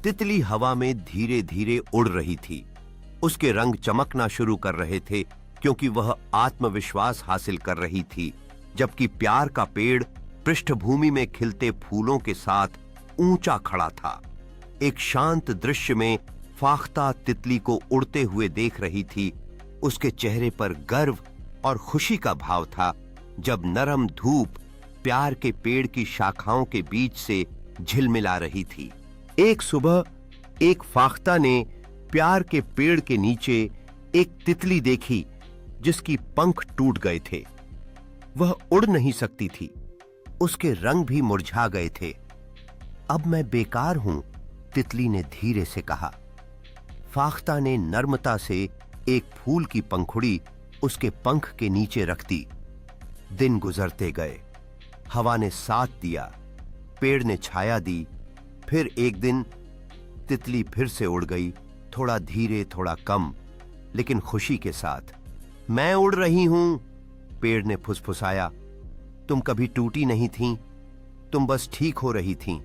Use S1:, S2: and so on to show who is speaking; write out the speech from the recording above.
S1: तितली हवा में धीरे धीरे उड़ रही थी। उसके रंग चमकना शुरू कर रहे थे क्योंकि वह आत्मविश्वास हासिल कर रही थी, जबकि प्यार का पेड़ पृष्ठभूमि में खिलते फूलों के साथ ऊंचा खड़ा था। एक शांत दृश्य में फाख्ता तितली को उड़ते हुए देख रही थी। उसके चेहरे पर गर्व और खुशी का भाव था। जब नरम धूप प्यार के पेड़ की शाखाओं के बीच से झिलमिला रही थी। एक सुबह एक फाख्ता ने प्यार के पेड़ के नीचे एक तितली देखी जिसकी पंख टूट गए थे। वह उड़ नहीं सकती थी, उसके रंग भी मुरझा गए थे। अब मैं बेकार हूं, तितली ने धीरे से कहा। फाख्ता ने नर्मता से एक फूल की पंखुड़ी उसके पंख के नीचे रख दी। दिन गुजरते गए, हवा ने साथ दिया, पेड़ ने छाया दी। फिर एक दिन तितली फिर से उड़ गई, थोड़ा धीरे थोड़ा कम, लेकिन खुशी के साथ। मैं उड़ रही हूं, पेड़ ने फुसफुसाया। तुम कभी टूटी नहीं थीं, तुम बस ठीक हो रही थीं।